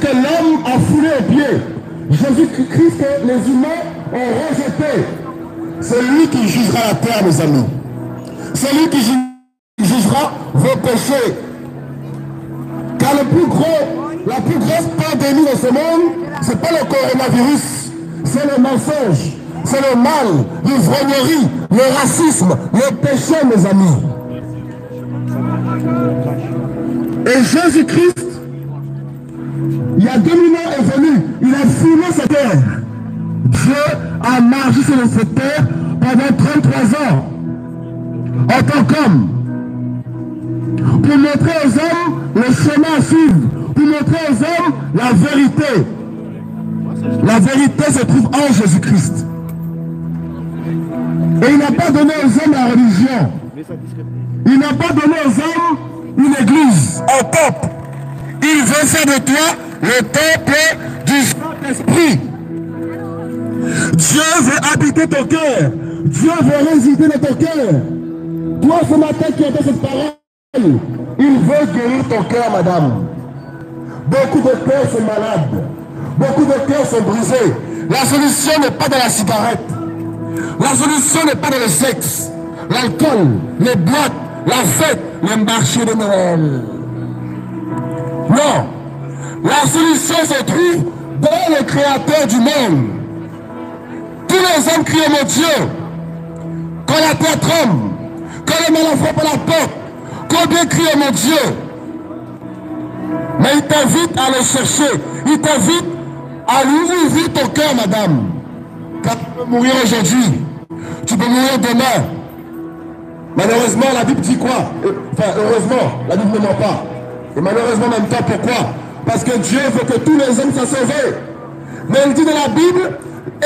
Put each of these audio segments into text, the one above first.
que l'homme a foulé aux pieds. Jésus-Christ que les humains ont rejeté. C'est lui qui jugera la terre, mes amis. C'est lui qui jugera vos péchés. Car la plus grosse pandémie de ce monde, ce n'est pas le coronavirus, c'est le mensonge, c'est le mal, l'ivrognerie, le racisme, le péché, mes amis. Et Jésus-Christ, il y a 2000 ans, est venu, il a foulé cette terre. Dieu a marché sur cette terre pendant 33 ans, en tant qu'homme, pour montrer aux hommes le chemin à suivre, pour montrer aux hommes la vérité. La vérité se trouve en Jésus-Christ. Et il n'a pas donné aux hommes la religion. Il n'a pas donné aux hommes une église, un temple. Il veut faire de toi le temple du Saint-Esprit. Dieu veut habiter ton cœur. Dieu veut résider dans ton cœur. Toi, ce matin, qui entends cette parole, il veut guérir ton cœur, madame. Beaucoup de cœurs sont malades. Beaucoup de cœurs sont brisés. La solution n'est pas dans la cigarette. La solution n'est pas dans le sexe, l'alcool, les boîtes, la fête, le marché de Noël. Non. La solution se trouve dans le Créateur du monde. Tous les hommes crient mon Dieu. Quand la terre tremble, quand les malades frappent à la porte, combien crient mon Dieu? Mais il t'invite à le chercher. Il t'invite à lui ouvrir ton cœur, madame. Car tu peux mourir aujourd'hui. Tu peux mourir demain. Malheureusement, la Bible dit quoi? Enfin, heureusement, la Bible ne ment pas. Et malheureusement, en même temps, pourquoi? Parce que Dieu veut que tous les hommes soient sauvés. Mais il dit dans la Bible,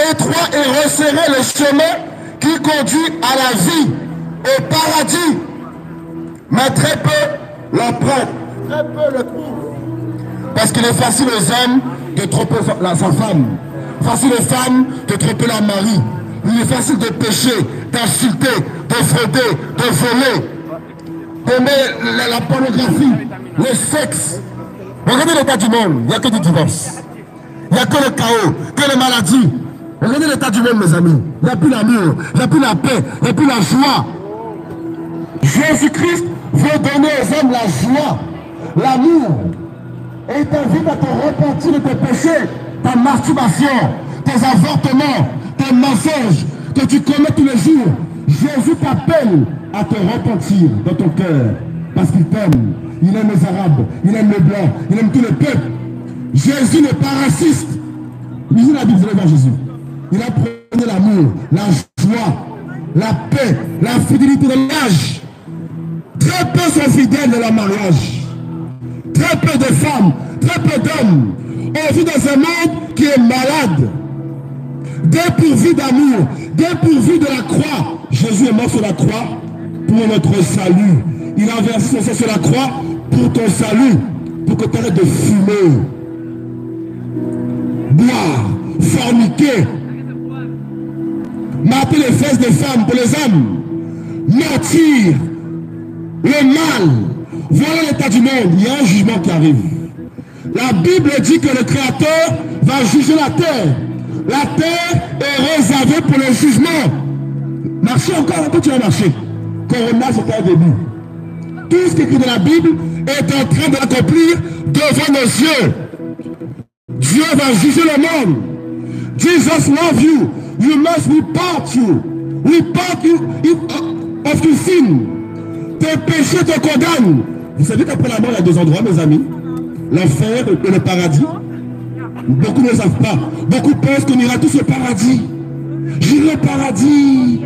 étroit et resserré le chemin qui conduit à la vie, au paradis. Mais très peu l'empruntent, très peu le trouvent. Parce qu'il est facile aux hommes de tromper sa femme. Facile aux femmes de tromper leur mari. Il est facile de pécher, d'insulter, de frauder, de voler, d'aimer la pornographie, le sexe. Regardez l'état du monde, il n'y a que du divorce. Il n'y a que le chaos, que les maladies. Regardez l'état du monde, mes amis. Il n'y a plus l'amour, il n'y a plus la paix, il n'y a plus la joie. Jésus-Christ veut donner aux hommes la joie, l'amour. Et il t'invite à te repentir de tes péchés, ta masturbation, tes avortements, tes mensonges que tu commets tous les jours. Jésus t'appelle à te repentir dans ton cœur. Parce qu'il t'aime. Il aime les Arabes, il aime les Blancs, il aime tous les peuples. Jésus n'est pas raciste. Lisez la Bible, vous allez voir Jésus. Il a prôné l'amour, la joie, la paix, la fidélité de l'âge. Très peu sont fidèles dans leur mariage. Très peu de femmes, très peu d'hommes. On vit dans un monde qui est malade. Dépourvu d'amour, dépourvu de la croix. Jésus est mort sur la croix pour notre salut. Il a versé son sang sur la croix pour ton salut, pour que tu arrêtes de fumer, boire, forniquer, mater les fesses des femmes pour les hommes, mentir, le mal. Voilà l'état du monde. Il y a un jugement qui arrive. La Bible dit que le Créateur va juger la terre. La terre est réservée pour le jugement. Marchez encore un peu, tu vas marcher. Corona, c'était un début. Tout ce qui est écrit dans la Bible est en train de l'accomplir devant nos yeux. Dieu va juger le monde. Jesus loves you. You must repent you. Repent you of your sin. Tes péchés te condamnent. Vous savez qu'après la mort, il y a deux endroits, mes amis. L'enfer et le paradis. Beaucoup ne le savent pas. Beaucoup pensent qu'on ira tous au paradis. J'irai au paradis.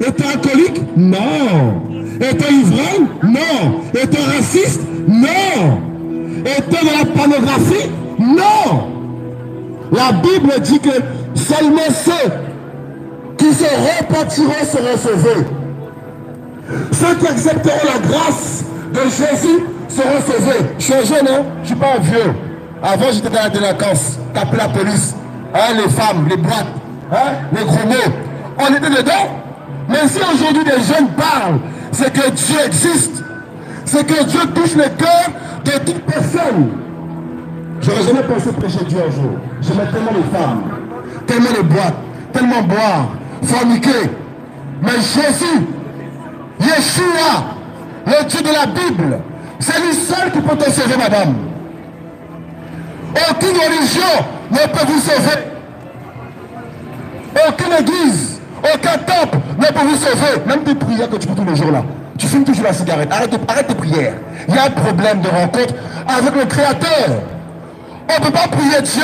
Étant alcoolique? Non. Étant ivrogne? Non. Étant raciste? Non. Étant dans la pornographie? Non. La Bible dit que seulement ceux qui se repentiront seront sauvés. Ceux qui accepteront la grâce de Jésus seront sauvés. Je suis jeune, hein? Je ne suis pas un vieux. Avant, j'étais dans la délinquance. Taper la police. Hein, les femmes, les boîtes, hein, les gros mots. On était dedans. Mais si aujourd'hui des jeunes parlent, c'est que Dieu existe. C'est que Dieu touche le cœur de toute personne. J'aurais jamais pensé prêcher Dieu un jour. J'aimais tellement les femmes, tellement les boîtes, tellement boire, forniquer. Mais Jésus, Yeshua, le Dieu de la Bible, c'est lui seul qui peut te sauver, madame. Aucune religion ne peut vous sauver. Aucune église, aucun temple ne peut vous sauver. Même tes prières que tu fais tous les jours là. Tu fumes toujours la cigarette. Arrête tes prières. Il y a un problème de rencontre avec le Créateur. On ne peut pas prier Dieu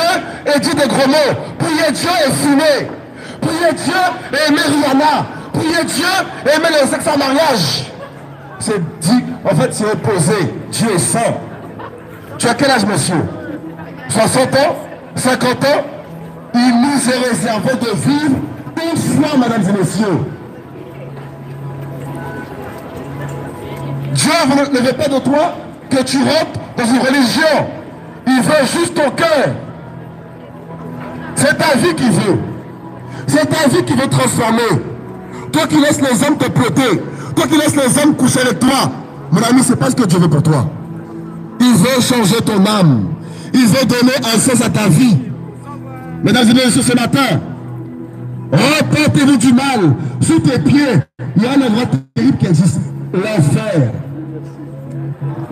et dire des gros mots. Prier Dieu et fumer. Prier Dieu et aimer Rihanna. Prier Dieu et aimer le sexe en mariage. C'est dit, en fait, c'est opposé. Dieu est saint. Tu as quel âge, monsieur? 60 ans? 50 ans? Il nous est réservé de vivre une fois, mesdames et messieurs. Dieu ne veut pas de toi que tu rentres dans une religion. Il veut juste ton cœur. C'est ta vie qu'il veut. C'est ta vie qui veut transformer. Toi qui laisses les hommes te ploter, toi qui laisses les hommes coucher avec toi, mon ami, c'est pas ce que Dieu veut pour toi. Il veut changer ton âme. Il veut donner un sens à ta vie. Mesdames et messieurs, ce matin, repentez-vous du mal. Sous tes pieds, il y a un endroit terrible qui existe. L'enfer.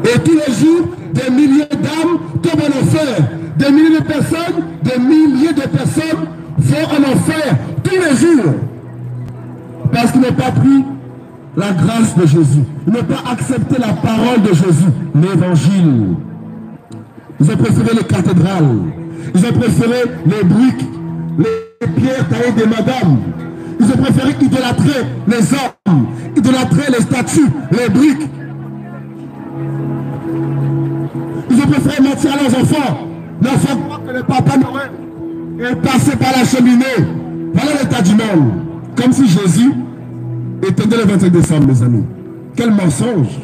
Et tous les jours, des milliers d'âmes tombent en enfer. Des milliers de personnes vont en enfer tous les jours. Parce qu'ils n'ont pas pris la grâce de Jésus. Ils n'ont pas accepté la parole de Jésus, l'évangile. Ils ont préféré les cathédrales. Ils ont préféré les briques, les pierres taillées des madames. Ils ont préféré idolâtrer les hommes, idolâtrer les statues, les briques. Ils ont préféré mentir à leurs enfants. L'enfant croit que le papa Noël est passé par la cheminée. Voilà l'état du monde. Comme si Jésus était né le 25 décembre, mes amis. Quel mensonge.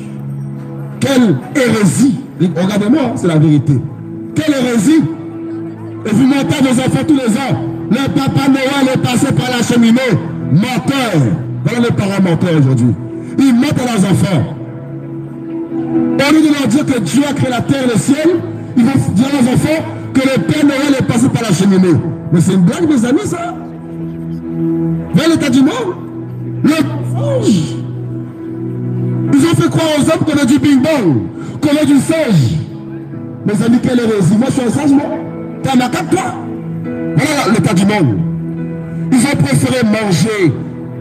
Quelle hérésie. Regardez-moi, c'est la vérité. Quelle hérésie. Et vous mentez à vos enfants tous les ans. Le papa Noël est passé par la cheminée. Menteur. Voilà les parents menteurs aujourd'hui. Ils mentent à leurs enfants. Au lieu de leur dire que Dieu a créé la terre et le ciel, ils vont dire à leurs enfants que le Père Noël est passé par la cheminée. Mais c'est une blague, mes amis, ça. Vers l'état du monde. Le mensonge. Ils ont fait croire aux hommes qu'on a du bing-bang, qu'on a du singe. Mes amis, quelle hérésie. Moi, je suis un singe, moi. T'es un macaque, toi. Voilà l'état du monde. Ils ont préféré manger,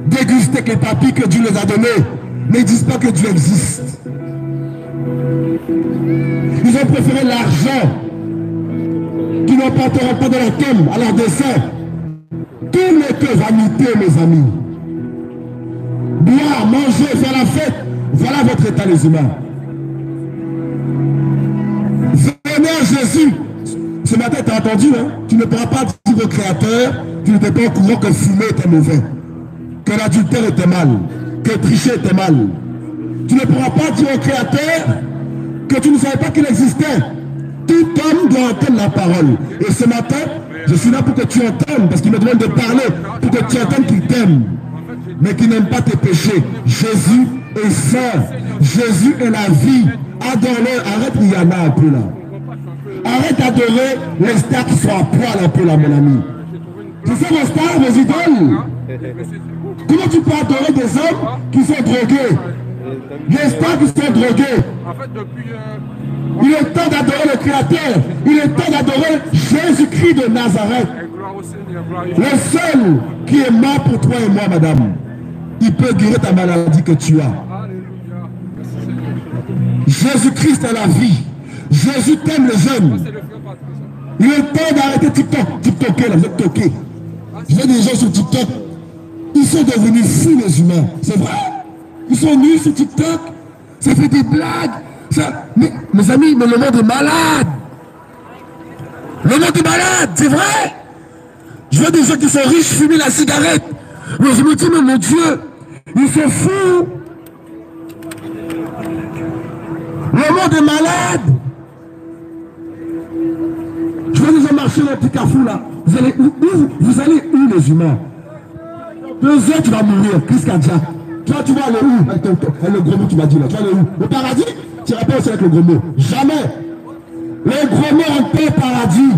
déguster avec les papilles que Dieu les a donnés. Mais ils ne disent pas que Dieu existe. Ils ont préféré l'argent qui n'apportera pas de leur thème à leur dessin. Tout n'est que vanité, mes amis. Boire, manger, faire la fête. Voilà votre état, les humains. Venez à Jésus. Ce matin, tu as entendu, hein? Tu ne pourras pas dire au Créateur, tu n'étais pas au courant que fumer était mauvais, que l'adultère était mal, que tricher était mal. Tu ne pourras pas dire au Créateur que tu ne savais pas qu'il existait. Tout homme doit entendre la parole. Et ce matin, je suis là pour que tu entendes, parce qu'il me demande de parler, pour que tu entendes qu'il t'aime, mais qu'il n'aime pas tes péchés. Jésus est saint. Jésus est la vie. Adore-le. Arrête Rihanna un peu là. Arrête d'adorer les stars qui sont à poil un peu là, mon ami. C'est ça vos stars, vos idoles. Comment tu peux adorer des hommes qui sont drogués? Les stars qui sont drogués. Il est temps d'adorer le Créateur. Il est temps d'adorer Jésus-Christ de Nazareth. Le seul qui est mort pour toi et moi, madame. Il peut guérir ta maladie que tu as. Jésus-Christ est la vie. Jésus t'aime les jeunes. Il est temps d'arrêter TikTok. TikToker, là, vous êtes toqués. Je vois des gens sur TikTok. Ils sont devenus fous, les humains. C'est vrai. Ils sont nuls sur TikTok. Ça fait des blagues. Ça... Mais, mes amis, mais le monde est malade. Le monde est malade, c'est vrai. Je vois des gens qui sont riches fumer la cigarette. Mais je me dis, mais mon Dieu, ils sont fous. Le monde est malade. Je vois des gens marcher dans le petit carrefour là. Vous allez où les humains? 2 heures, tu vas mourir, crise cardiaque. Toi, tu vas aller où? Avec le gros mot que tu m'as dit là. Tu vas aller où? Au paradis? Tu n'iras pas aussi avec le gros mot. Jamais. Les gros mots entrent au paradis.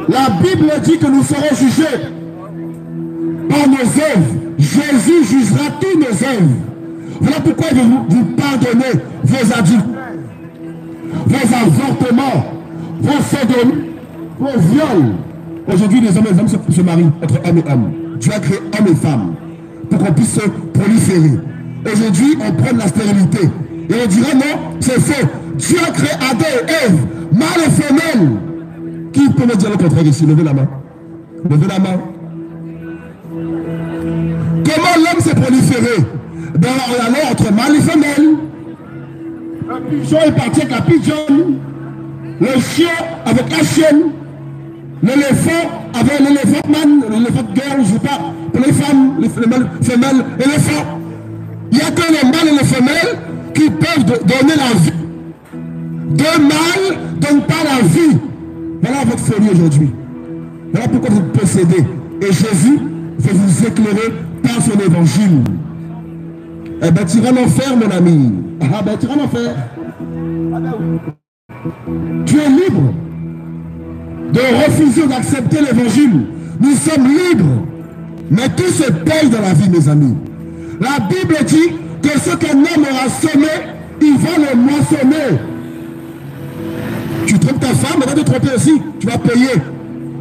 La Bible dit que nous serons jugés par nos œuvres. Jésus jugera tous nos œuvres. Voilà pourquoi il veut vous pardonner vos adultères, vos avortements, vos sodomies, vos viols. Aujourd'hui, les hommes et les femmes se marient entre hommes et hommes. Dieu a créé hommes et femmes pour qu'on puisse se proliférer. Aujourd'hui, on prend la stérilité. Et on dira non, c'est faux. Dieu a créé Adam et Ève, mâle et femelle. Qui peut me dire le contraire ici? Levez la main. Levez la main. Comment l'homme s'est proliféré? Ben, on allait entre mâle et femelle. Un pigeon est parti avec un pigeon. Le chien avec un chien. L'éléphant avec l'éléphant man, l'éléphant girl, je ne sais pas. Pour les femmes, les mâles, femelles, éléphants. Il n'y a que les mâles et les femelles qui peuvent donner la vie. Deux mâles ne donnent pas la vie. Voilà votre folie aujourd'hui. Voilà pourquoi vous possédez. Et Jésus veut vous éclairer par son évangile. Eh bien, tu iras en enfer, mon ami. Ah ben, tu iras en enfer. Tu es libre de refuser ou d'accepter l'évangile. Nous sommes libres. Mais tout se paye dans la vie, mes amis. La Bible dit que ce qu'un homme aura semé, il va le moissonner. Tu trompes ta femme, elle va te tromper aussi. Tu vas payer.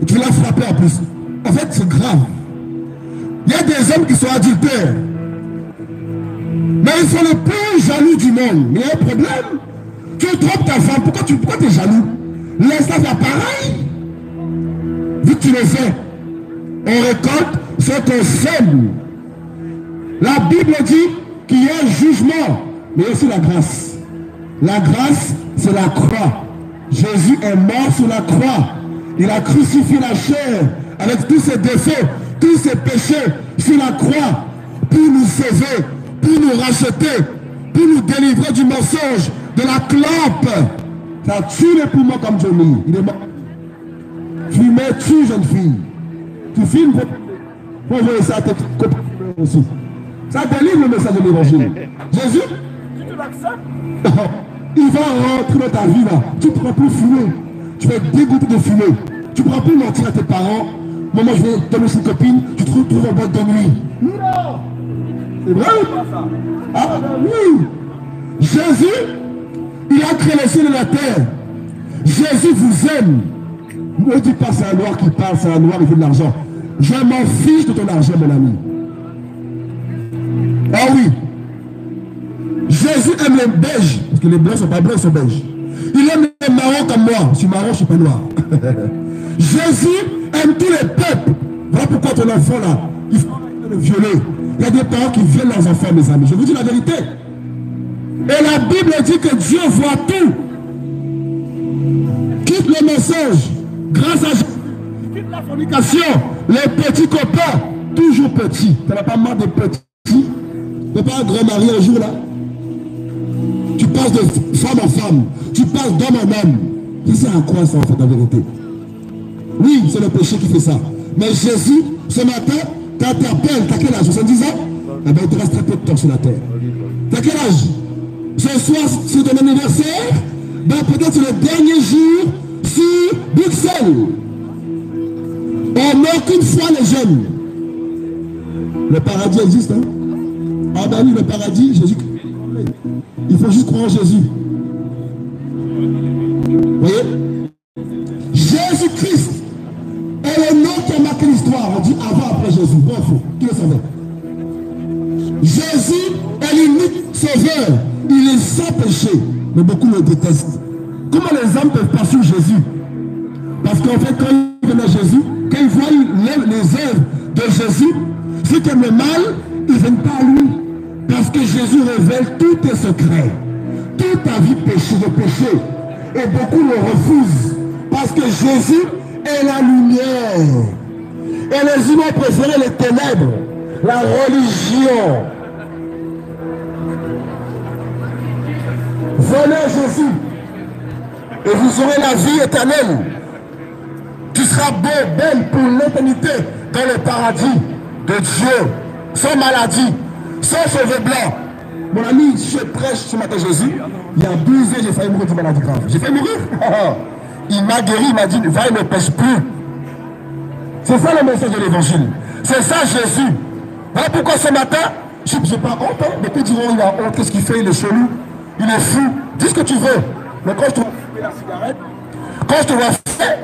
Et tu vas la frapper en plus. En fait, c'est grave. Il y a des hommes qui sont adultères. Mais ils sont les plus jaloux du monde. Mais il y a un problème. Tu trompes ta femme. Pourquoi tu es jaloux? Laisse-la faire pareil. Vu que tu le fais, on récolte ce qu'on sème. La Bible dit qu'il y a un jugement, mais aussi la grâce. La grâce, c'est la croix. Jésus est mort sur la croix. Il a crucifié la chair avec tous ses défauts, tous ses péchés sur la croix pour nous sauver, pour nous racheter, pour nous délivrer du mensonge, de la clope. Ça tue les poumons comme Johnny. Il est mort. Fumez, tue, jeune fille. Tu filmes pour envoyer ça à tes copains aussi. Ça délivre le message de l'évangile. Jésus, tu te l'acceptes. Il va rentrer dans ta vie là. Tu ne pourras plus fumer. Tu vas être dégoûté de fumer. Tu ne pourras plus mentir à tes parents. Maman, je vais donner une copine. Tu te retrouves en boîte de nuit. Non. C'est vrai ou pas ça? Ah oui. Jésus, il a créé les cieux et la terre. Jésus vous aime. Ne dis pas c'est un noir qui parle, c'est un noir qui veut de l'argent. Je m'en fiche de ton argent, mon ami. Ah oui. Jésus aime les beiges, parce que les blancs ne sont pas blancs, ils sont beiges. Il aime les marrons comme moi. Je suis marron, je ne suis pas noir. Jésus aime tous les peuples. Voilà pourquoi ton enfant là, il faut le violer. Il y a des parents qui violent leurs enfants, mes amis. Je vous dis la vérité. Et la Bible dit que Dieu voit tout. Quitte le mensonge. Grâce à Jésus. Quitte la fornication. Les petits copains. Toujours petits. Tu n'as pas marre de petits. Tu n'es pas un grand mari un jour là. Tu passes de femme en femme. Tu passes d'homme en homme. Tu sais à quoi ça en fait en vérité? Oui, c'est le péché qui fait ça. Mais Jésus, ce matin, t'interpelle. T'as quel âge? 70 ans? Eh bien, il te reste très peu de temps sur la terre. T'as quel âge? Ce soir, c'est ton anniversaire. Ben, peut-être c'est le dernier jour sur Bruxelles. On meurt qu'une fois les jeunes. Le paradis existe, hein? Ah ben oui, le paradis, Jésus. Il faut juste croire en Jésus. Vous voyez? Jésus-Christ est le nom qui a marqué l'histoire. On dit avant, après Jésus. Bon, faux. Qui le savait? Jésus est l'unique sauveur. Il est sans péché. Mais beaucoup le détestent. Comment les hommes peuvent pas suivre Jésus? Parce qu'en fait, quand ils viennent à Jésus, quand ils voient les œuvres de Jésus, ceux qui aiment le mal, ils ne viennent pas à lui. Parce que Jésus révèle tous tes secrets. Toute ta vie péché de péché. Et beaucoup le refusent. Parce que Jésus est la lumière. Et les humains préfèrent les ténèbres. La religion. Venez à Jésus. Et vous aurez la vie éternelle. Tu seras beau, belle pour l'éternité dans le paradis de Dieu. Sans maladie. Sans cheveux blancs. Mon ami, je prêche ce matin Jésus. Il y a 12 ans, j'ai failli mourir d'une maladie grave. J'ai failli mourir. Il m'a guéri, il m'a dit, va, il ne pêche plus. C'est ça le message de l'évangile. C'est ça Jésus. Voilà pourquoi ce matin, je n'ai pas honte. Hein? Beaucoup diront, il a honte, qu'est-ce qu'il fait, il est chelou, il est fou. Dis ce que tu veux. Mais quand je te vois fumer la cigarette, quand je te vois faire,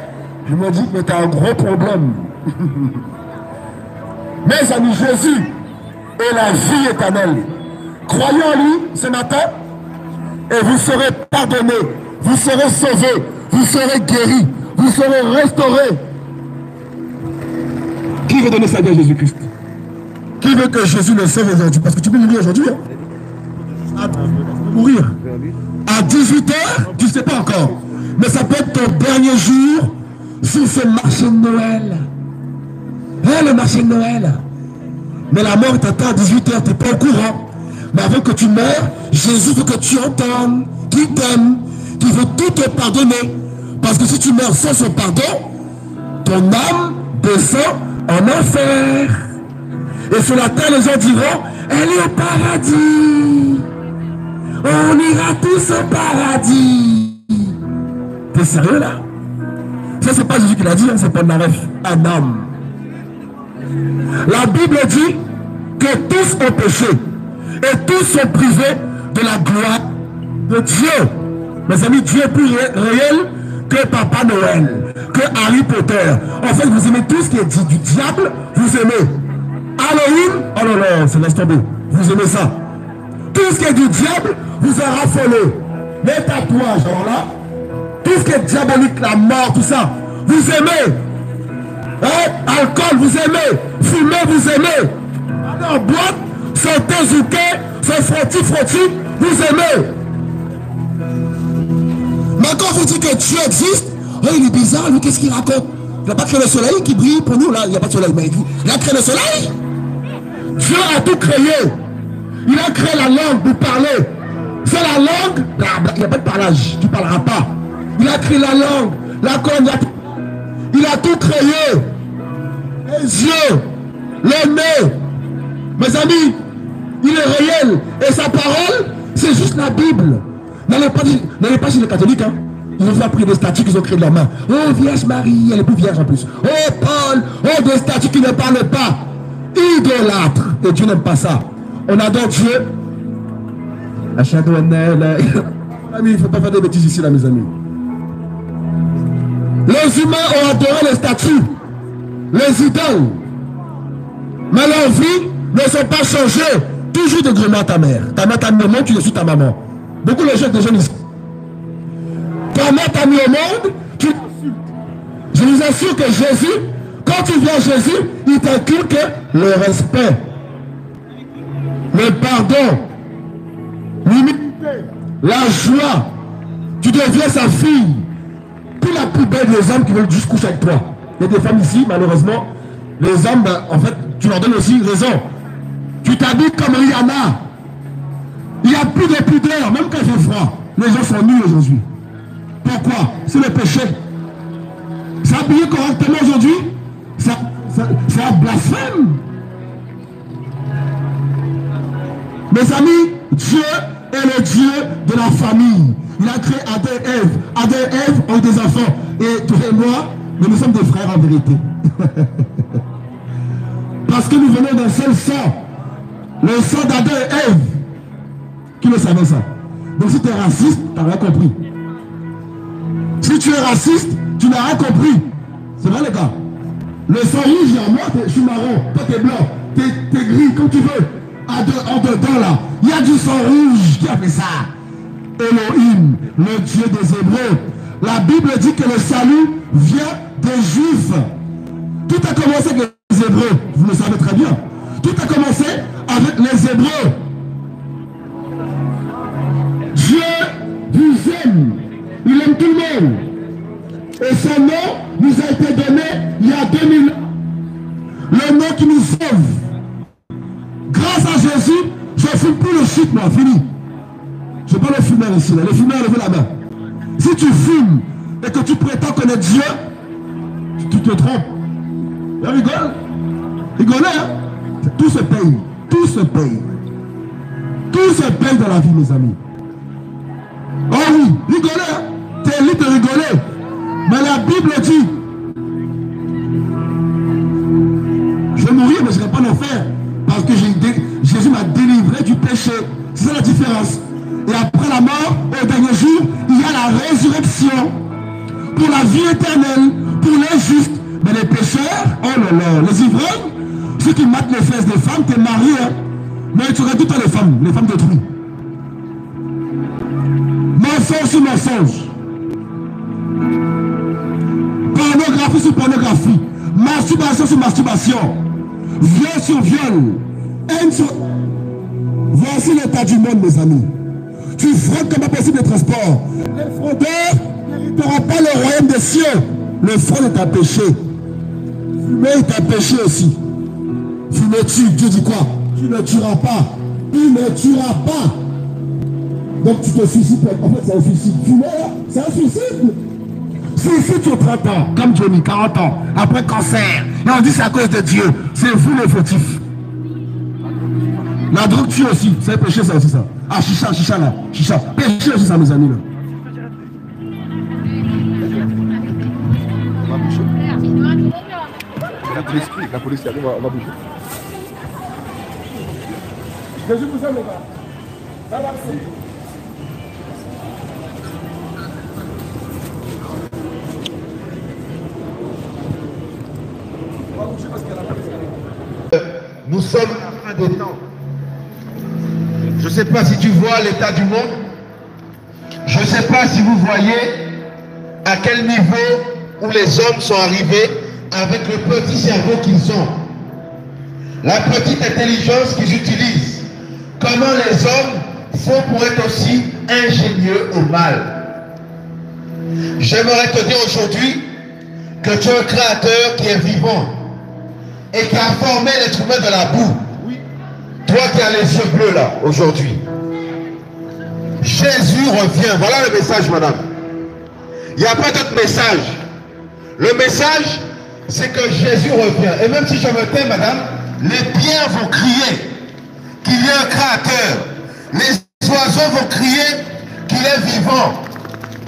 je me dis, mais tu as un gros problème. Mes amis, Jésus est la vie éternelle. Croyez en lui ce matin et vous serez pardonnés, vous serez sauvés, vous serez guéris, vous serez restaurés. Qui veut donner sa vie à Jésus-Christ? Qui veut que Jésus le sauve aujourd'hui? Parce que tu peux mourir aujourd'hui. Hein? Mourir. À 18h, tu ne sais pas encore. Mais ça peut être ton dernier jour sur ce marché de Noël. Hein, le marché de Noël. Mais la mort t'attend à 18h, tu n'es pas au courant. Mais avant que tu meurs, Jésus veut que tu entendes qu'il t'aime, qu'il veut tout te pardonner. Parce que si tu meurs sans son pardon, ton âme descend en enfer. Et sur la terre, les gens diront, elle est au paradis. On ira tous au paradis. T'es sérieux là? Ça, c'est pas Jésus qui l'a dit, hein, c'est pas un homme. La Bible dit que tous ont péché et tous sont privés de la gloire de Dieu. Mes amis, Dieu est plus réel que Papa Noël, que Harry Potter. En fait, vous aimez tout ce qui est dit du diable, vous aimez. Halloween, oh non, non, c'est laisse tomber. Vous aimez ça. Tout ce qui est du diable, vous a raffolé. Les tatouages, alors là, tout ce qui est diabolique, la mort, tout ça, vous aimez. Hein? Alcool, vous aimez. Fumer, vous aimez. Aller en boîte, sauter, zouker, se frotti, vous aimez. Mais quand vous dites que Dieu existe, oh, il est bizarre, lui, qu'est-ce qu'il raconte? Il n'a pas créé le soleil qui brille pour nous, là, il n'y a pas de soleil, mais il a créé le soleil. Dieu a tout créé. Il a créé la langue pour parler. C'est la langue, il n'y a pas de parlage, tu ne parleras pas. Il a créé la langue, la colonne, il a tout créé. Les yeux, le nez. Mes amis, il est réel. Et sa parole, c'est juste la Bible. N'allez pas chez les catholiques. Hein. Ils ont fait prier des statues qu'ils ont créées de la main. Oh, Vierge Marie, elle est plus vierge en plus. Oh, Paul, oh, des statues qui ne parlent pas. Idolâtre. Et Dieu n'aime pas ça. On adore Dieu. Il ne faut pas faire des bêtises ici, là, mes amis. Les humains ont adoré les statues, les idoles. Mais leurs vies ne sont pas changées. Toujours de gréement à ta mère. Ta mère t'a mis au monde, tu es sur ta maman. Beaucoup de jeunes ici. Ta mère t'a mis au monde, tu l'insultes. Je vous assure que Jésus, quand tu viens à Jésus, il t'inculque le respect, le pardon, l'humilité, la joie. Tu deviens sa fille. Puis la plus belle des hommes qui veulent juste coucher avec toi. Il y a des femmes ici, malheureusement, les hommes, ben, en fait, tu leur donnes aussi raison. Tu t'habilles comme Rihanna. Il n'y a plus de pudeur, même quand il fait froid. Les gens sont nus aujourd'hui. Pourquoi? C'est le péché. S'habiller correctement aujourd'hui, c'est un blasphème. Mes amis, Dieu est le Dieu de la famille. Il a créé Adam et Ève. Adam et Ève ont eu des enfants. Et toi et moi, nous sommes des frères en vérité. Parce que nous venons d'un seul sang. Le sang d'Adam et Ève. Qui le savait ça? Donc si tu es raciste, tu n'as rien compris. Si tu es raciste, tu n'as rien compris. C'est vrai les gars. Le sang rouge, moi je suis marron, toi tu es blanc, tu es gris, comme tu veux. En dedans là, il y a du sang rouge qui a fait ça. Elohim, le Dieu des Hébreux. La Bible dit que le salut vient des Juifs. Tout a commencé avec les Hébreux, vous le savez très bien. Tout a commencé avec les Hébreux. Dieu vous aime, il aime tout le monde. Et son nom nous a été donné il y a 2000 ans. Le nom qui nous sauve. Grâce à Jésus, je ne fume plus le shit, moi, fini. Je ne vais pas le fumer ici, là. Les fumeurs, levez la main. Si tu fumes et que tu prétends connaître Dieu, tu te trompes. Et rigole. Rigolez, hein? Tout se paye. Tout se paye. Tout se paye dans la vie, mes amis. Oh oui, rigolez, hein? T'es libre de rigoler. Mais la Bible dit, je vais mourir, mais je ne serai pas en enfer. Parce que Jésus m'a délivré du péché. C'est ça la différence. Et après la mort, au dernier jour, il y a la résurrection. Pour la vie éternelle, pour les justes. Mais les pécheurs, oh là là, les ivrognes, ceux qui matent les fesses des femmes, t'es marié, hein? Mais tu aurais tout le temps les femmes détruites. Mensonge sur mensonge. Pornographie sur pornographie. Masturbation sur masturbation. Viol sur viol. Haine sur... Voici l'état du monde, mes amis. Tu fraudes comme pas possible les transports. Les fraudeurs n'hériteront pas le royaume des cieux. Le fraude est un péché. Fumer est un péché aussi. Fumer tue. Dieu dit quoi? Tu ne tueras pas. Tu ne tueras pas. Donc tu te suicides. En fait, c'est un suicide. Fumer, c'est un suicide. Si tu as 30 ans, comme Johnny, 40 ans, après cancer, et on dit c'est à cause de Dieu, c'est vous les fautifs. La drogue tue aussi, c'est un péché ça aussi ça. Ah, chicha là, chicha. Péché aussi ça, mes amis là. La police arrive, on va bouger. Je vous aime les gars. Ça va, c'est... Nous sommes à la fin des temps. Je ne sais pas si tu vois l'état du monde. Je ne sais pas si vous voyez à quel niveau où les hommes sont arrivés avec le petit cerveau qu'ils ont. La petite intelligence qu'ils utilisent. Comment les hommes font pour être aussi ingénieux au mal. J'aimerais te dire aujourd'hui que tu es un créateur qui est vivant et qui a formé l'être humain de la boue. Oui. Toi qui as les yeux bleus là, aujourd'hui. Jésus revient. Voilà le message, madame. Il n'y a pas d'autre message. Le message, c'est que Jésus revient. Et même si je me tais, madame, les biens vont crier qu'il y a un créateur. Les oiseaux vont crier qu'il est vivant.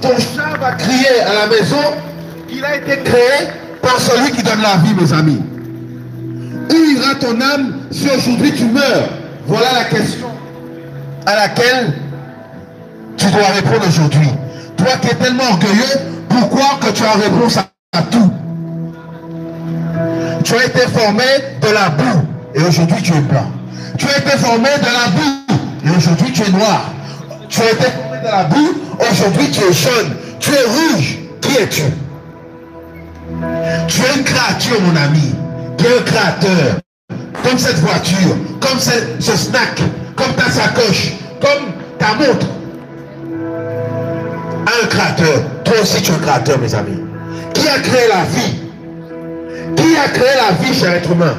Ton chat va crier à la maison qu'il a été créé par celui qui donne la vie, mes amis. Où ira ton âme si aujourd'hui tu meurs? Voilà la question à laquelle tu dois répondre aujourd'hui. Toi qui es tellement orgueilleux, pourquoi que tu as réponse à tout? Tu as été formé de la boue et aujourd'hui tu es blanc. Tu as été formé de la boue et aujourd'hui tu es noir. Tu as été formé de la boue, aujourd'hui tu es jaune. Tu es rouge. Qui es-tu? Tu es une créature, mon ami, qui est un créateur. Comme cette voiture, comme ce snack, comme ta sacoche, comme ta montre. Un créateur. Toi aussi tu es un créateur, mes amis. Qui a créé la vie? Qui a créé la vie, cher être humain?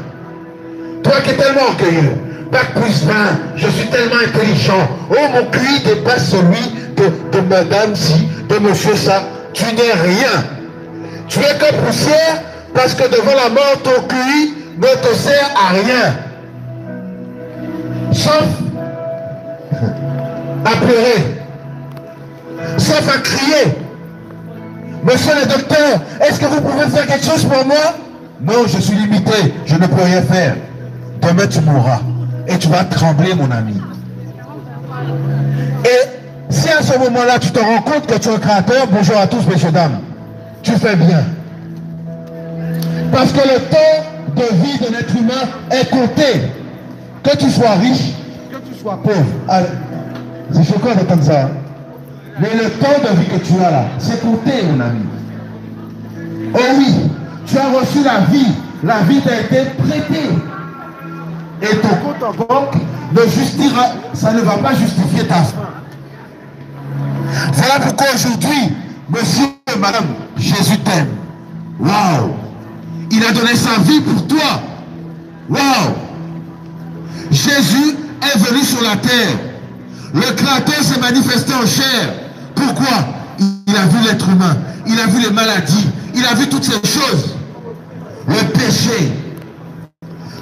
Toi qui es tellement orgueilleux. Bac plus 20, je suis tellement intelligent. Oh, mon QI dépasse celui de madame ci, de monsieur ça. Tu n'es rien. Tu es que poussière parce que devant la mort, ton QI ne te sert à rien. Sauf à pleurer. Sauf à crier. Monsieur le docteur, est-ce que vous pouvez faire quelque chose pour moi? Non, je suis limité. Je ne peux rien faire. Demain, tu mourras. Et tu vas trembler, mon ami. Et si à ce moment-là, tu te rends compte que tu es un créateur, bonjour à tous, messieurs, dames. Tu fais bien. Parce que le temps de vie d'un être humain est compté. Que tu sois riche, que tu sois pauvre. C'est choquant d'entendre ça. Mais le temps de vie que tu as là, c'est compté, mon ami. Oh oui, tu as reçu la vie. La vie t'a été prêtée. Et ton compte en banque ne justifiera, ça ne va pas justifier ta fin. Voilà pourquoi aujourd'hui, monsieur et madame, Jésus t'aime. Waouh! Il a donné sa vie pour toi. Waouh! Jésus est venu sur la terre. Le Créateur s'est manifesté en chair. Pourquoi? Il a vu l'être humain. Il a vu les maladies. Il a vu toutes ces choses. Le péché.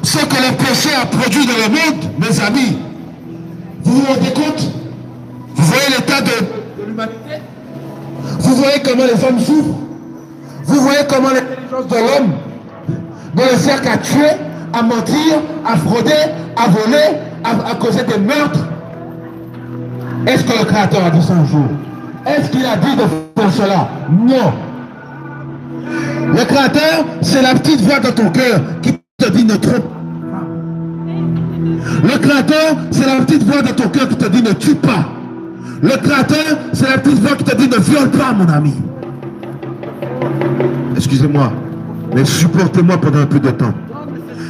Ce que le péché a produit dans le monde, mes amis, Vous vous rendez compte? Vous voyez l'état de l'humanité? Vous voyez comment les hommes souffrent? Vous voyez comment l'intelligence de l'homme dans le cercle à tuer, à mentir, à frauder, à voler, à causer des meurtres? Est-ce que le Créateur a dit ça un jour? Est-ce qu'il a dit de faire cela? Non. Le Créateur, c'est la petite voix dans ton cœur qui te dit ne trompe. Le Créateur, c'est la petite voix dans ton cœur qui te dit ne tue pas. Le Créateur, c'est la petite voix qui te dit ne viole pas, mon ami. Excusez-moi, mais supportez-moi pendant un peu de temps.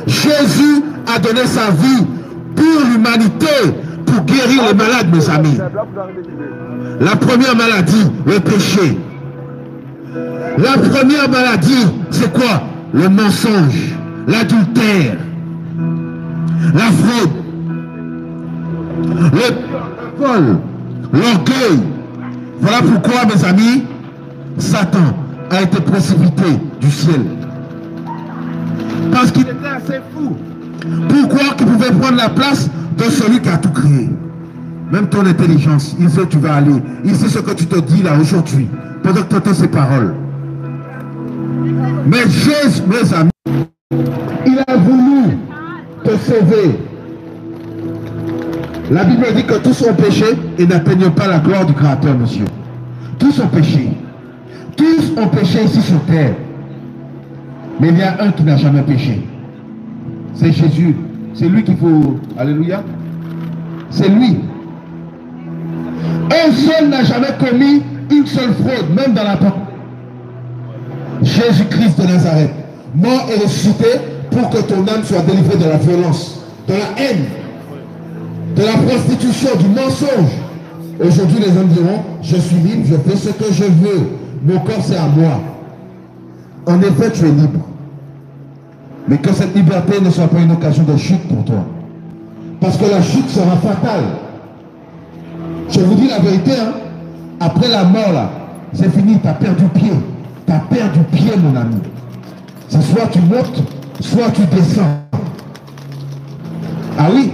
Jésus a donné sa vie pour l'humanité, pour guérir les malades, mes amis. La première maladie, le péché. La première maladie, c'est quoi? Le mensonge, l'adultère, la fraude, le vol, l'orgueil. Voilà pourquoi, mes amis, Satan a été précipité du ciel. Parce qu'il était assez fou. Pourquoi qu'il pouvait prendre la place de celui qui a tout créé? Même ton intelligence, il sait où tu vas aller. Il sait ce que tu te dis là aujourd'hui, pendant que tu entends ces paroles. Mais Jésus, mes amis, il a voulu te sauver. La Bible dit que tous ont péché et n'atteignent pas la gloire du Créateur, monsieur. Tous ont péché. Tous ont péché ici sur terre. Mais il y a un qui n'a jamais péché. C'est Jésus. C'est lui qu'il faut... Alléluia. C'est lui. Un seul n'a jamais commis une seule fraude, même dans la porte. Jésus-Christ de Nazareth, mort et ressuscité pour que ton âme soit délivrée de la violence, de la haine, de la prostitution, du mensonge. Aujourd'hui, les hommes diront, je suis libre, je fais ce que je veux. Mon corps, c'est à moi. En effet, tu es libre. Mais que cette liberté ne soit pas une occasion de chute pour toi. Parce que la chute sera fatale. Je vous dis la vérité, hein? Après la mort, là, c'est fini, tu as perdu pied. Tu as perdu pied, mon ami. C'est soit tu montes, soit tu descends. Ah oui?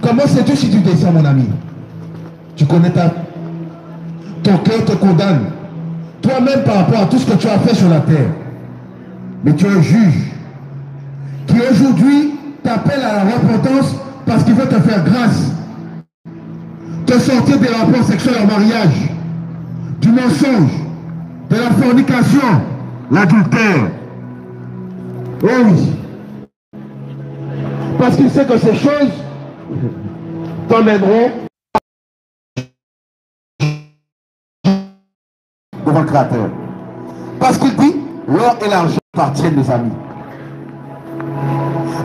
Comment sais-tu si tu descends, mon ami? Tu connais ton cœur te condamne. Toi-même par rapport à tout ce que tu as fait sur la terre. Mais tu es un juge qui aujourd'hui t'appelle à la repentance parce qu'il veut te faire grâce. Te sortir des rapports sexuels en mariage, du mensonge, de la fornication, l'adultère. Oh oui. Parce qu'il sait que ces choses t'emmèneront devant le Créateur. Parce qu'il dit, l'or et l'argent appartiennent, mes amis.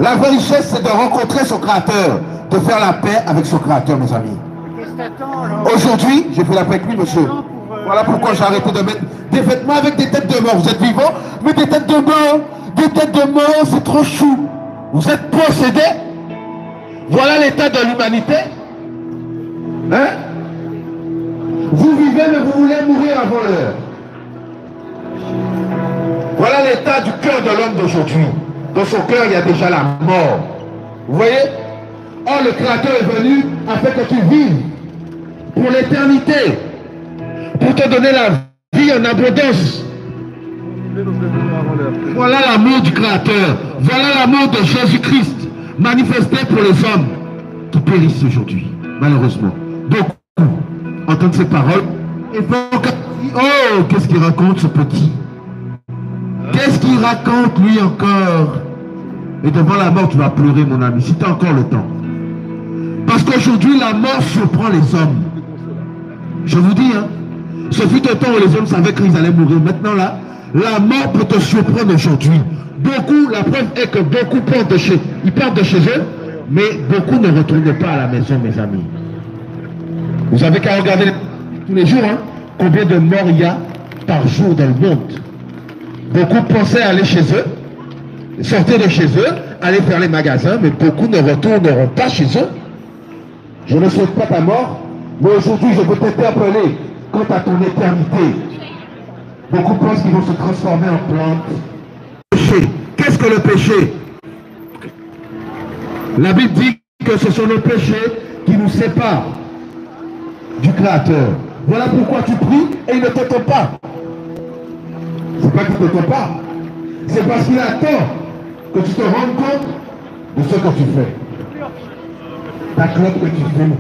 La vraie richesse, c'est de rencontrer son Créateur, de faire la paix avec son Créateur, mes amis. Aujourd'hui, j'ai fait la paix avec lui, monsieur. Voilà pourquoi j'ai arrêté de mettre des vêtements avec des têtes de mort. Vous êtes vivants, mais des têtes de mort. Des têtes de mort, c'est trop chou. Vous êtes possédés. Voilà l'état de l'humanité. Hein? Vous vivez, mais vous voulez mourir avant l'heure. Voilà l'état du cœur de l'homme d'aujourd'hui. Dans son cœur, il y a déjà la mort. Vous voyez? Or, le Créateur est venu afin que tu vives pour l'éternité, pour te donner la vie en abondance. Voilà l'amour du Créateur. Voilà l'amour de Jésus-Christ manifesté pour les hommes qui périssent aujourd'hui, malheureusement. Beaucoup entendent ces paroles et font que... Oh, qu'est-ce qu'il raconte ce petit? Qu'est-ce qu'il raconte lui encore? Et devant la mort, tu vas pleurer, mon ami, si tu as encore le temps. Parce qu'aujourd'hui, la mort surprend les hommes. Je vous dis, hein, ce fut un temps où les hommes savaient qu'ils allaient mourir. Maintenant, là, la mort peut te surprendre aujourd'hui. Beaucoup, la preuve est que beaucoup partent de chez eux, mais beaucoup ne retournent pas à la maison, mes amis. Vous avez qu'à regarder tous les jours, hein, combien de morts il y a par jour dans le monde. Beaucoup pensaient aller chez eux, sortir de chez eux, aller faire les magasins, mais beaucoup ne retourneront pas chez eux. Je ne souhaite pas ta mort, mais aujourd'hui je veux t'interpeller quant à ton éternité. Beaucoup pensent qu'ils vont se transformer en plantes. Péché. Qu'est-ce que le péché? La Bible dit que ce sont nos péchés qui nous sépare du Créateur. Voilà pourquoi tu pries et il ne t'entend pas. C'est pas qu'il ne t'entend pas. C'est parce qu'il attend que tu te rendes compte de ce que tu fais. Ta clope que tu fais.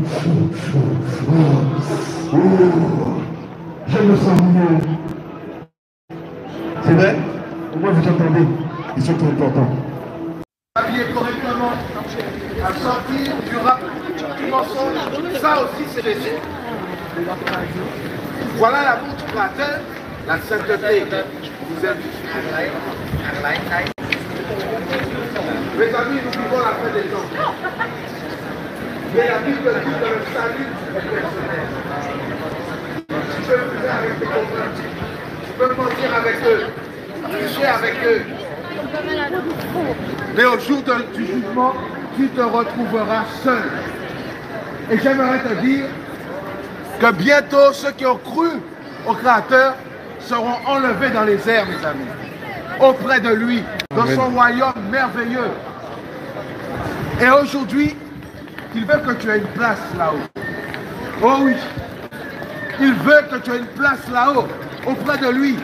Je me sens mieux. C'est vrai? Au moins vous entendez. Et ce qui est important. Habiller correctement, à sortir du rap, du mensonge, ça aussi c'est Jésus. Voilà l'amour du Créateur, la sainteté. Vous êtes. Mes amis, nous vivons la fin des temps. Mais la Bible dit que le salut est personnel. Tu peux me faire avec tes copains, tu peux mentir avec eux, tricher avec eux. Mais au jour du jugement, tu te retrouveras seul. Et j'aimerais te dire que bientôt ceux qui ont cru au Créateur seront enlevés dans les airs, mes amis, auprès de lui, dans son royaume merveilleux. Et aujourd'hui, il veut que tu aies une place là-haut. Oh oui, il veut que tu aies une place là-haut, auprès de lui.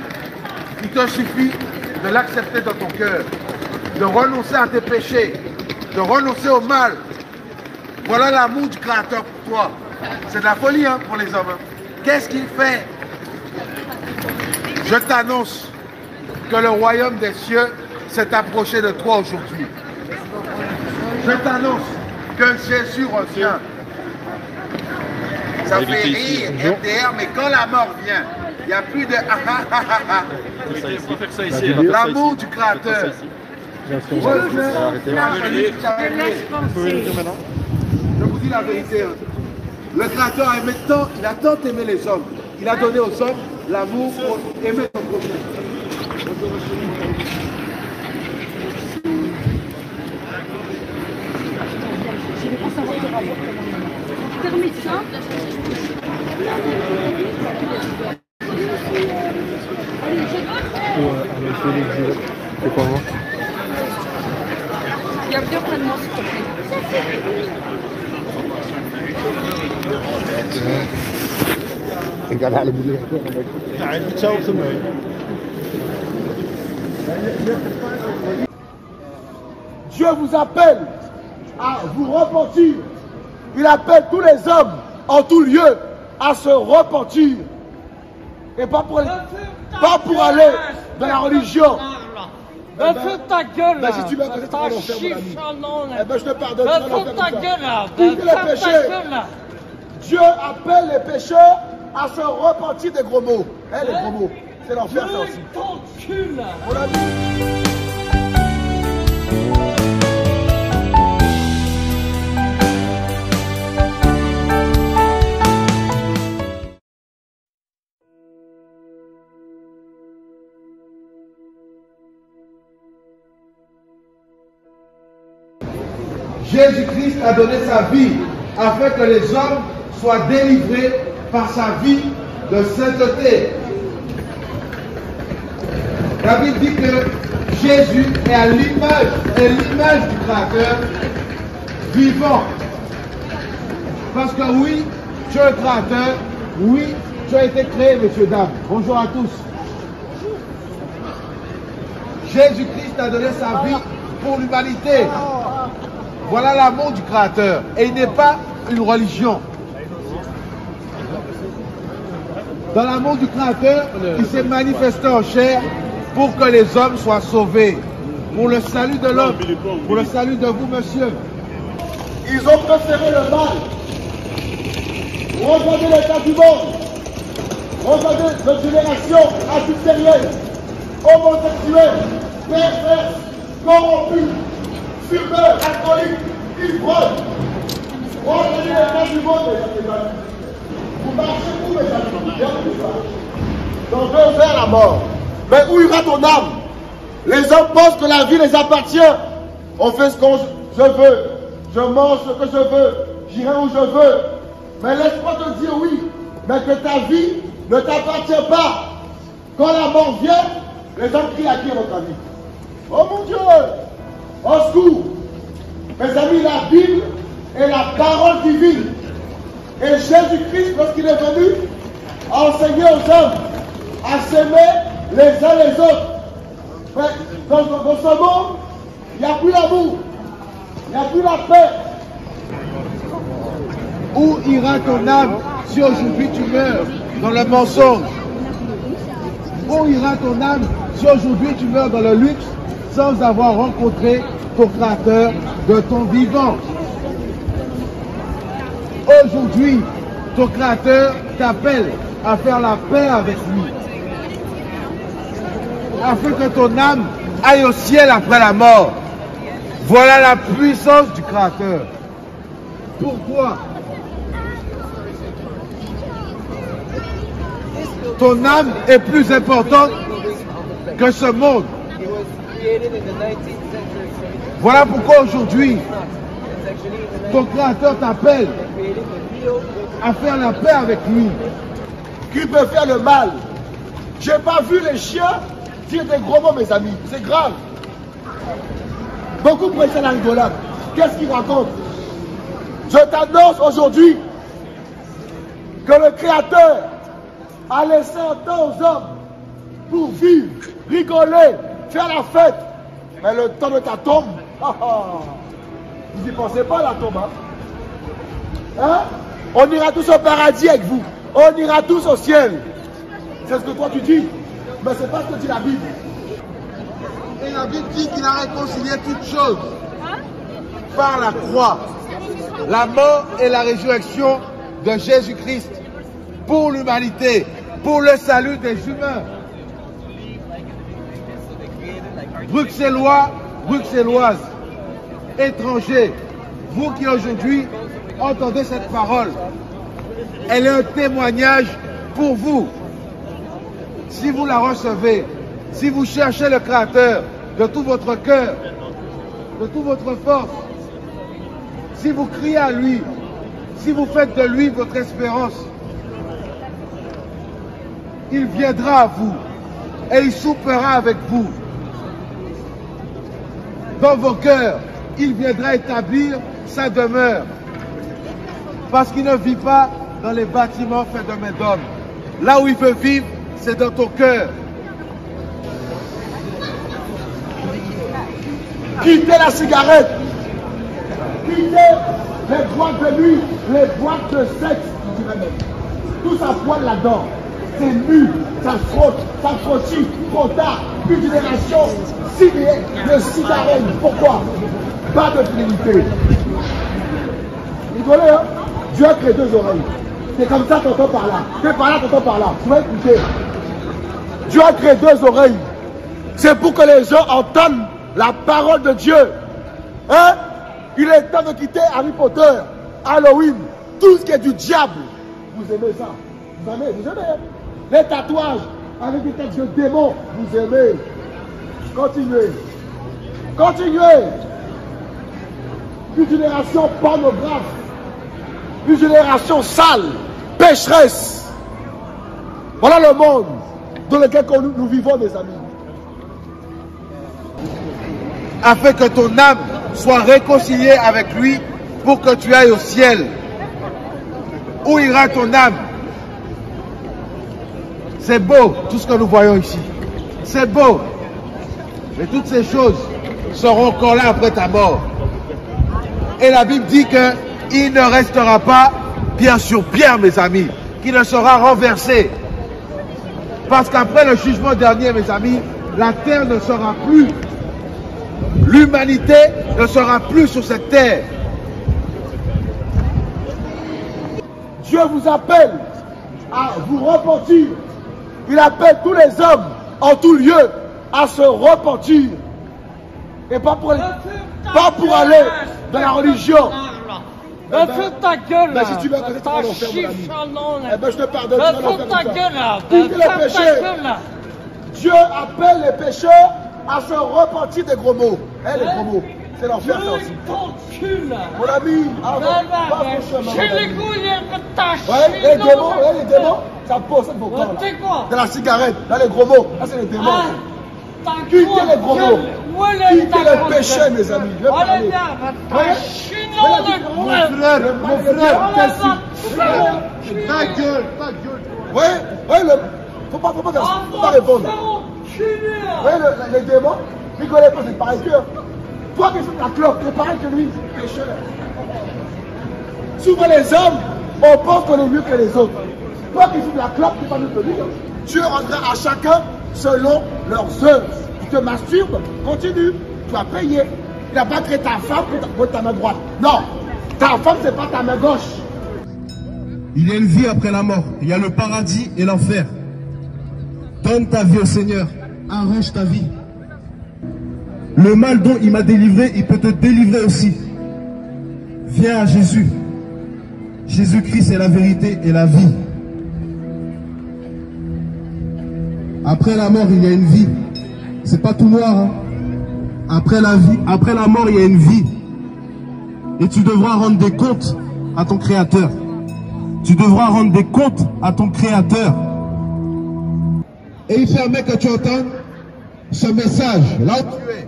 Il te suffit de l'accepter dans ton cœur, de renoncer à tes péchés, de renoncer au mal. Voilà l'amour du Créateur pour toi. C'est de la folie hein, pour les hommes. Qu'est-ce qu'il fait? Je t'annonce que le royaume des cieux s'est approché de toi aujourd'hui. Je t'annonce que Jésus revient. Ça fait rire, MDR, mais quand la mort vient, il n'y a plus de l'amour du Créateur. Je vous dis la vérité. Le Créateur a aimé tant, il a tant aimé les hommes. Il a donné aux hommes l'amour pour aimer son prochain. C'est quoi moi? Il y a bien près de moi, s'il te plaît. Dieu vous appelle à vous repentir. Il appelle tous les hommes en tout lieu à se repentir. Et pas pour aller dans la religion. Ben fais ta gueule là! Ben si tu veux passer ton enfer, mon ami. Eh ben je te pardonne. Ben fais ta gueule là! Ben Fais ta gueule là! Dieu appelle les pécheurs à se repentir des gros mots. Eh les gros mots, c'est l'enfer ça aussi. Ton cul là! Mon ami. Jésus-Christ a donné sa vie afin que les hommes soient délivrés par sa vie de sainteté. La Bible dit que Jésus est à l'image du Créateur vivant. Parce que oui, tu es un Créateur, oui, tu as été créé, messieurs, dames. Bonjour à tous. Jésus-Christ a donné sa vie pour l'humanité. Voilà l'amour du Créateur. Et il n'est pas une religion. Dans l'amour du Créateur, il s'est manifesté en chair pour que les hommes soient sauvés. Pour le salut de l'homme. Pour le salut de vous, monsieur. Ils ont préféré le mal. Regardez l'état du monde. Regardez notre génération adultérieuse, homosexuelle, perverse, corrompue, fumeur, alcoolique, ivrogne. Regardez l'état du monde, mes amis. Vous marchez où, mes amis? Donc, je vais vers la mort. Mais où ira ton âme? Les hommes pensent que la vie les appartient. On fait ce que je veux. Je mange ce que je veux. J'irai où je veux. Mais laisse-moi te dire oui. Mais que ta vie ne t'appartient pas. Quand la mort vient, les hommes crient à qui votre avis? Oh mon Dieu! Au secours! Mes amis, la Bible est la parole divine. Et Jésus-Christ, lorsqu'il est venu, a enseigné aux hommes à s'aimer les uns les autres. Mais dans ce monde, il n'y a plus l'amour, il n'y a plus la paix. Où ira ton âme si aujourd'hui tu meurs dans le mensonge? Où ira ton âme si aujourd'hui tu meurs dans le luxe sans avoir rencontré ton Créateur de ton vivant? Aujourd'hui, ton Créateur t'appelle à faire la paix avec lui, afin que ton âme aille au ciel après la mort. Voilà la puissance du Créateur. Pourquoi? Ton âme est plus importante que ce monde. Voilà pourquoi aujourd'hui, ton Créateur t'appelle à faire la paix avec lui. Qui peut faire le mal? J'ai pas vu les chiens dire des gros mots, mes amis. C'est grave. Beaucoup prennent ça la rigolade. Qu'est-ce qu'ils racontent? Je t'annonce aujourd'hui que le Créateur a laissé un temps aux hommes pour vivre, rigoler, faire la fête. Mais le temps de ta tombe, vous n'y pensez pas, la tombe, hein? On ira tous au paradis avec vous. On ira tous au ciel. C'est ce que toi tu dis. Mais c'est pas ce que dit la Bible. Et la Bible dit qu'il a réconcilié toutes choses par la croix. La mort et la résurrection de Jésus-Christ pour l'humanité, pour le salut des humains. Bruxellois, Bruxelloises, étrangers, vous qui aujourd'hui entendez cette parole, elle est un témoignage pour vous. Si vous la recevez, si vous cherchez le Créateur de tout votre cœur, de toute votre force, si vous criez à lui, si vous faites de lui votre espérance, il viendra à vous et il soupera avec vous. Dans vos cœurs, il viendra établir sa demeure. Parce qu'il ne vit pas dans les bâtiments faits de main d'homme. Là où il veut vivre, c'est dans ton cœur. Quittez la cigarette. Quittez les boîtes de nuit, les boîtes de sexe, je dirais même. Tout ça pointe là-dedans. C'est nu, ça frotte, ça frottille, trop tard. Une génération signée de cigarettes. Pourquoi? Pas de fidélité. Rigolez, hein? Dieu a créé deux oreilles. C'est comme ça, t'entends par là. T'es par là, t'entends par là. Tu vas écouter. Dieu a créé deux oreilles. C'est pour que les gens entendent la parole de Dieu. Hein? Il est temps de quitter Harry Potter, Halloween, tout ce qui est du diable. Vous aimez ça? Vous aimez? Vous aimez? Les tatouages avec des textes de démons. Vous aimez? Continuez. Continuez. Une génération pornographe. Une génération sale, pécheresse. Voilà le monde dans lequel nous vivons, mes amis. Afin que ton âme soit réconciliée avec lui pour que tu ailles au ciel. Où ira ton âme? C'est beau tout ce que nous voyons ici. C'est beau. Mais toutes ces choses seront encore là après ta mort. Et la Bible dit que il ne restera pas pierre sur pierre, mes amis, qui ne sera renversé. Parce qu'après le jugement dernier, mes amis, la terre ne sera plus. L'humanité ne sera plus sur cette terre. Dieu vous appelle à vous repentir. Il appelle tous les hommes en tout lieu à se repentir. Et pas pour aller dans la religion. Fais ta gueule là. Si tu veux que tu vas l'enfer, mon ami. Eh ben je te pardonne. Fais ta gueule là. Quittez les péchés. Dieu appelle les pécheurs à se repentir des gros mots. Eh, les gros mots, c'est l'enfer ça aussi. Mon ami, pas franchement. J'ai les couilles de ta chine. Les démons, ça possède vos corps là. Dans la cigarette, dans les gros mots, là c'est les démons. Quittez les gros mots. Quittez les péchés, mes amis. Je vais parler. Mon frère, Ta gueule. Ouais, faut pas répondre. Vous voyez les démons, ils ne connaissent pas, c'est pareil que toi qui fais la clope, c'est pareil que lui, pécheur. Souvent les hommes, on pense qu'on est mieux que les autres. Toi qui fais la clope, tu n'es pas mieux que lui. Dieu rendra à chacun selon leurs œuvres. Tu te masturbes, continue, tu vas payer. Il n'a pas créé ta femme pour ta main droite. Non, ta femme, c'est pas ta main gauche. Il y a une vie après la mort. Il y a le paradis et l'enfer. Donne ta vie au Seigneur. Arrange ta vie. Le mal dont il m'a délivré, il peut te délivrer aussi. Viens à Jésus. Jésus-Christ est la vérité et la vie. Après la mort, il y a une vie. C'est pas tout noir. Hein? Après la vie, après la mort, il y a une vie. Et tu devras rendre des comptes à ton Créateur. Tu devras rendre des comptes à ton Créateur. Et il permet que tu entendes ce message là où tu es.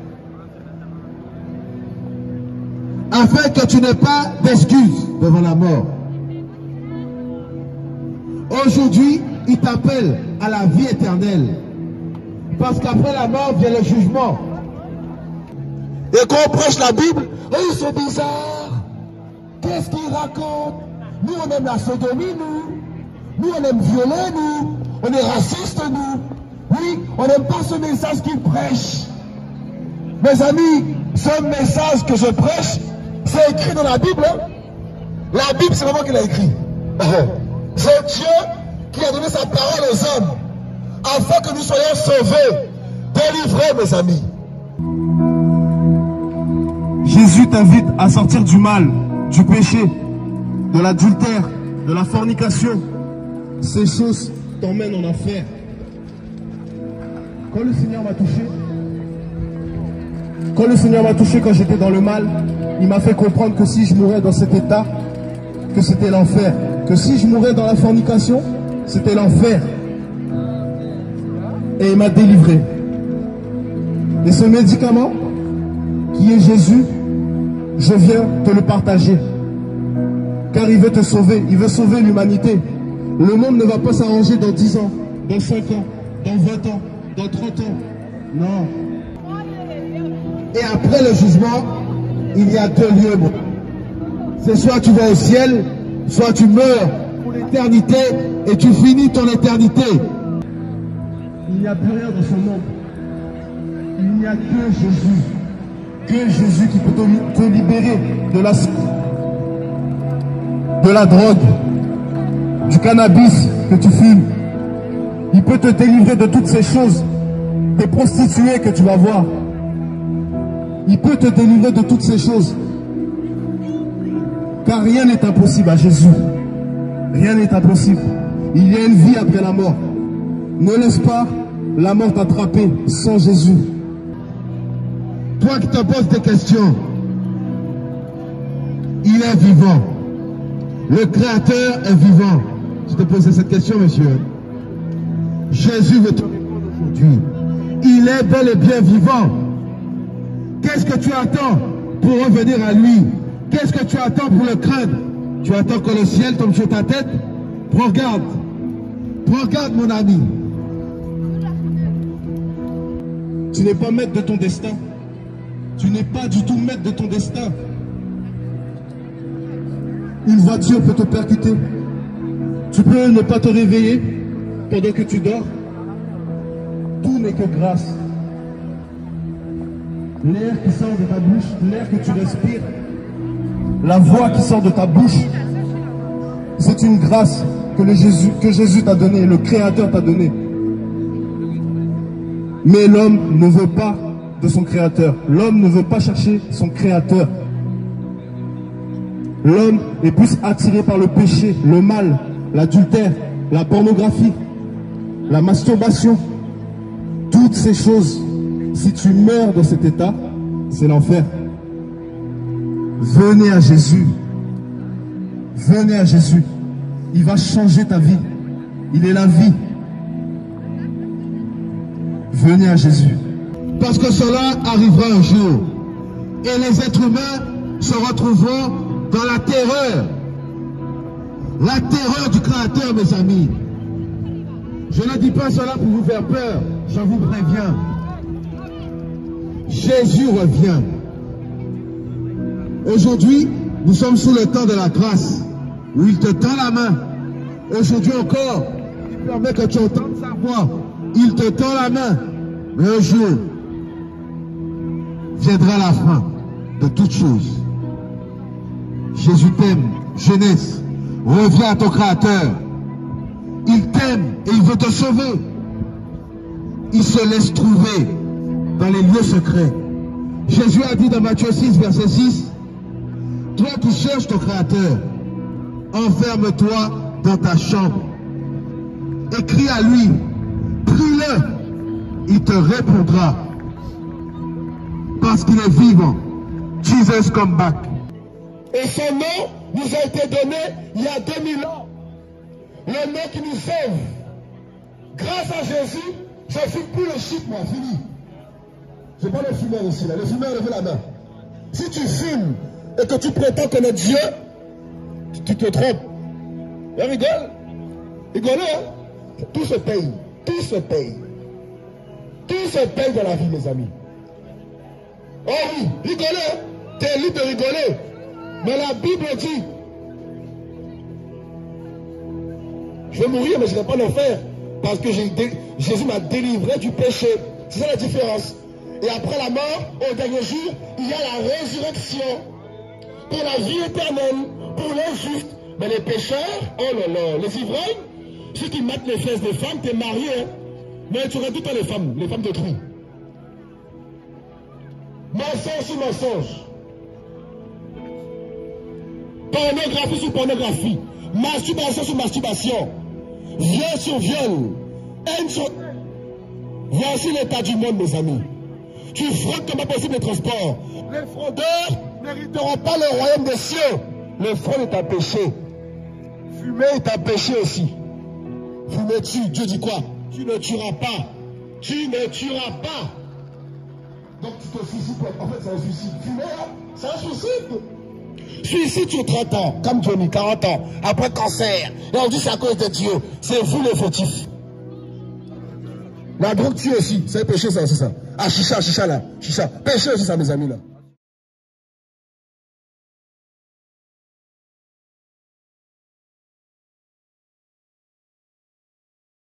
Afin que tu n'aies pas d'excuses devant la mort. Aujourd'hui, il t'appelle à la vie éternelle. Parce qu'après la mort vient le jugement. Et quand on prêche la Bible, oh, ils sont bizarres. Qu'est-ce qu'ils racontent? Nous, on aime la sodomie, nous. Nous, on aime violer, nous. On est racistes, nous. Oui, on n'aime pas ce message qu'ils prêchent. Mes amis, ce message que je prêche, c'est écrit dans la Bible. Hein? La Bible, c'est vraiment qu'il a écrit. C'est Dieu qui a donné sa parole aux hommes, afin que nous soyons sauvés, délivrés, mes amis. Jésus t'invite à sortir du mal, du péché, de l'adultère, de la fornication. Ces choses t'emmènent en enfer. Quand le Seigneur m'a touché, quand j'étais dans le mal, il m'a fait comprendre que si je mourais dans cet état, que c'était l'enfer. Que si je mourais dans la fornication, c'était l'enfer. Et il m'a délivré. Et ce médicament, qui est Jésus, je viens te le partager. Car il veut te sauver, il veut sauver l'humanité. Le monde ne va pas s'arranger dans 10 ans, dans 5 ans, dans 20 ans, dans 30 ans. Non. Et après le jugement, il y a 2 lieux. C'est soit tu vas au ciel, soit tu meurs pour l'éternité et tu finis ton éternité. Il n'y a plus rien dans ce monde. Il n'y a que Jésus. Que Jésus qui peut te libérer de la drogue, du cannabis que tu fumes. Il peut te délivrer de toutes ces choses, des prostituées que tu vas voir. Il peut te délivrer de toutes ces choses. Car rien n'est impossible à Jésus. Rien n'est impossible. Il y a une vie après la mort. Ne laisse pas la mort t'attraper sans Jésus. Toi qui te poses des questions, il est vivant. Le Créateur est vivant. Je te posais cette question, monsieur. Jésus veut te répondre aujourd'hui. Il est bel et bien vivant. Qu'est-ce que tu attends pour revenir à lui? Qu'est-ce que tu attends pour le craindre? Tu attends que le ciel tombe sur ta tête? Prends garde. Prends garde, mon ami. Tu n'es pas maître de ton destin. Tu n'es pas du tout maître de ton destin. Une voiture peut te percuter. Tu peux ne pas te réveiller pendant que tu dors. Tout n'est que grâce. L'air qui sort de ta bouche, l'air que tu respires, la voix qui sort de ta bouche, c'est une grâce que Jésus t'a donnée, le Créateur t'a donnée. Mais l'homme ne veut pas de son Créateur. L'homme ne veut pas chercher son Créateur. L'homme est plus attiré par le péché, le mal, l'adultère, la pornographie, la masturbation. Toutes ces choses, si tu meurs dans cet état, c'est l'enfer. Venez à Jésus. Venez à Jésus. Il va changer ta vie. Il est la vie. Venez à Jésus. Parce que cela arrivera un jour. Et les êtres humains se retrouveront dans la terreur. La terreur du Créateur, mes amis. Je ne dis pas cela pour vous faire peur, je vous préviens. Jésus revient. Aujourd'hui, nous sommes sous le temps de la grâce, où il te tend la main. Aujourd'hui encore, il permet que tu entendes sa voix. Il te tend la main. Mais un jour, viendra la fin de toutes choses. Jésus t'aime, jeunesse. Reviens à ton Créateur. Il t'aime et il veut te sauver. Il se laisse trouver dans les lieux secrets. Jésus a dit dans Matthieu 6, verset 6, toi qui cherches ton Créateur, enferme-toi dans ta chambre. Et crie à lui, prie-le, il te répondra. Parce qu'il est vivant. Jesus come back. Et son nom nous a été donné il y a 2000 ans. Le nom qui nous sauve. Grâce à Jésus, je ne fume plus le shit, moi, fini. Je n'ai pas le fumeur ici, là. Le fumeur, levez la main. Si tu fumes et que tu prétends connaître Dieu, tu te trompes. Et rigole. Rigolez, hein? Tout se paye. Tout se paye. Tout se paye dans la vie, mes amis. Oh oui, rigolez. Tu es libre de rigoler. Mais la Bible dit, je vais mourir, mais je ne vais pas le faire. Parce que Jésus m'a délivré du péché. C'est ça la différence. Et après la mort, au dernier jour, il y a la résurrection. Pour la vie éternelle, pour les justes. Mais les pécheurs, oh là là, les ivrognes, ceux qui mettent les fesses des femmes, t'es marié, hein? Mais tu aurais tout à les femmes détruites. Mensonge sur mensonge. Pornographie sur pornographie. Masturbation sur masturbation. Viol sur viol. Haine sur... Voici l'état du monde, mes amis. Tu fraudes comme pas possible les transports. Les fraudeurs n'hériteront pas le royaume des cieux. Le fraude est un péché. Fumer est un péché aussi. Fumer tue. Dieu dit quoi? Tu ne tueras pas. Tu ne tueras pas. Donc tu te suicides. En fait, c'est un suicide. Fumer, c'est un suicide. Suicide sur 30 ans, comme Johnny, 40 ans, après cancer. Et on dit c'est à cause de Dieu. C'est vous les fautifs. La drogue tue aussi. C'est un péché, ça aussi, ça. Ah, chicha là. Chicha. Péché aussi, ça, mes amis, là.